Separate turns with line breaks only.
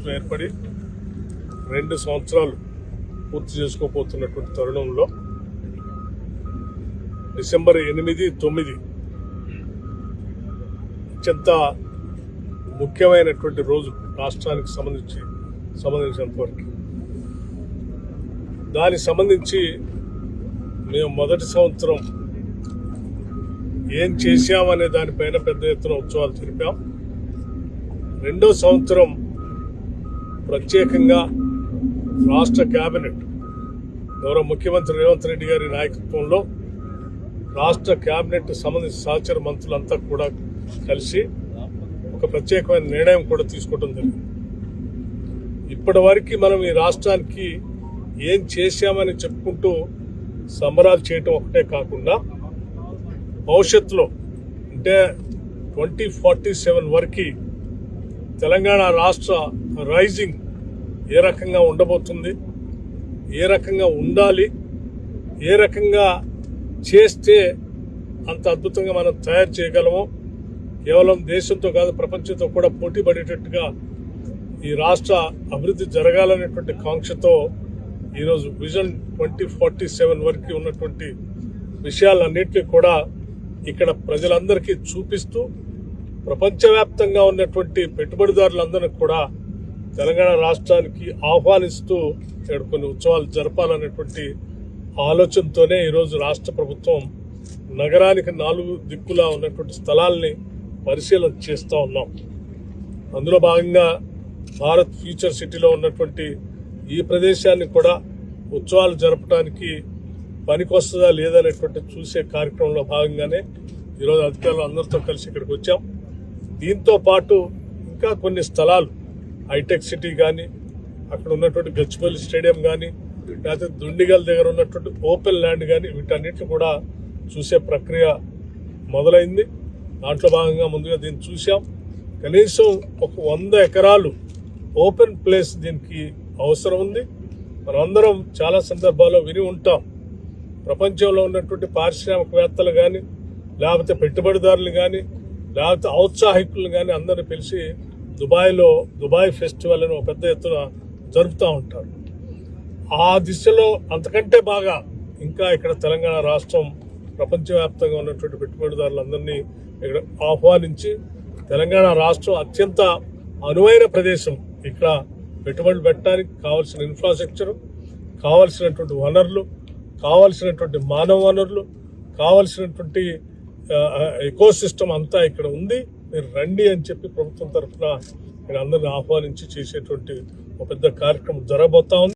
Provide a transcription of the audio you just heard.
ప్రభుత్వం ఏర్పడి 2 సంవత్సరాలు పూర్తి చేసుకోబోతున్నటువంటి తరుణంలో డిసెంబర్ 8, 9 అత్యంత ముఖ్యమైనటువంటి రోజు రాష్ట్రానికి సంబంధించినంత వరకు. దానికి సంబంధించి మేము మొదటి సంవత్సరం ఏం చేశామనే దానిపైన పెద్ద ఎత్తున ఉత్సవాలు జరిపాం. రెండో సంవత్సరం ప్రత్యేకంగా రాష్ట్ర కేబినెట్ గౌరవ ముఖ్యమంత్రి రేవంత్ రెడ్డి గారి నాయకత్వంలో రాష్ట్ర కేబినెట్ సంబంధించిన సహచర మంత్రులంతా కూడా కలిసి ఒక ప్రత్యేకమైన నిర్ణయం కూడా తీసుకోవడం జరిగింది. ఇప్పటి వరకు మనం ఈ రాష్ట్రానికి ఏం చేశామని చెప్పుకుంటూ సంబరాలు చేయటం ఒకటే కాకుండా భవిష్యత్తులో అంటే 2047 వరకు తెలంగాణ రాష్ట్ర రైజింగ్ ఏ రకంగా ఉండబోతుంది, ఏ రకంగా ఉండాలి, ఏ రకంగా చేస్తే అంత అద్భుతంగా మనం తయారు చేయగలమో, కేవలం దేశంతో కాదు ప్రపంచంతో కూడా పోటీ పడేటట్టుగా ఈ రాష్ట్ర అభివృద్ధి జరగాలనేటువంటి కాంక్షతో ఈరోజు విజన్ 2047 వరకు ఉన్నటువంటి విషయాలన్నింటినీ కూడా ఇక్కడ ప్రజలందరికీ చూపిస్తూ ప్రపంచవ్యాప్తంగా ఉన్నటువంటి పెట్టుబడిదారులందరినీ కూడా తెలంగాణ రాష్ట్రానికి ఆహ్వానిస్తూ ఇక్కడ కొన్ని ఉత్సవాలు జరపాలనేటువంటి ఆలోచనతోనే ఈరోజు రాష్ట్ర ప్రభుత్వం నగరానికి 4 దిక్కులా ఉన్నటువంటి స్థలాల్ని పరిశీలన చేస్తూ ఉన్నాం. అందులో భాగంగా భారత్ ఫ్యూచర్ సిటీలో ఉన్నటువంటి ఈ ప్రదేశాన్ని కూడా ఉత్సవాలు జరపడానికి పనికొస్తుందా లేదనేటువంటి చూసే కార్యక్రమంలో భాగంగానే ఈరోజు అధికారులు అందరితో కలిసి ఇక్కడికి వచ్చాం. దీంతో పాటు ఇంకా కొన్ని స్థలాలు హైటెక్ సిటీ కానీ, అక్కడ ఉన్నటువంటి గచ్చిబౌలి స్టేడియం కానీ, లేకపోతే దుండిగల్ దగ్గర ఉన్నటువంటి ఓపెన్ ల్యాండ్ కానీ, వీటన్నిటిని కూడా చూసే ప్రక్రియ మొదలైంది. దాంట్లో భాగంగా ముందుగా దీన్ని చూసాం. కనీసం ఒక 100 ఎకరాలు ఓపెన్ ప్లేస్ దీనికి అవసరం ఉంది. మనందరం చాలా సందర్భాల్లో విని ఉంటాం, ప్రపంచంలో ఉన్నటువంటి పారిశ్రామికవేత్తలు కానీ, లేకపోతే పెట్టుబడిదారులు కానీ, లేకపోతే ఔత్సాహికులు కానీ అందరిని పిలిచి దుబాయ్ ఫెస్టివల్ అని ఒక పెద్ద ఎత్తున జరుపుతూ ఉంటారు. ఆ దిశలో అంతకంటే బాగా ఇంకా ఇక్కడ తెలంగాణ రాష్ట్రం ప్రపంచవ్యాప్తంగా ఉన్నటువంటి పెట్టుబడిదారులందరినీ ఇక్కడ ఆహ్వానించి తెలంగాణ రాష్ట్రం అత్యంత అనువైన ప్రదేశం, ఇక్కడ పెట్టుబడులు పెట్టడానికి కావాల్సిన ఇన్ఫ్రాస్ట్రక్చర్, కావాల్సినటువంటి వనరులు, కావాల్సినటువంటి మానవ వనరులు, కావాల్సినటువంటి ఎకోసిస్టమ్ అంతా ఇక్కడ ఉంది, మీరు రండి అని చెప్పి ప్రభుత్వం తరఫున ఇక్కడ అందరిని ఆహ్వానించి చేసేటువంటి ఒక పెద్ద కార్యక్రమం జరగబోతా ఉంది.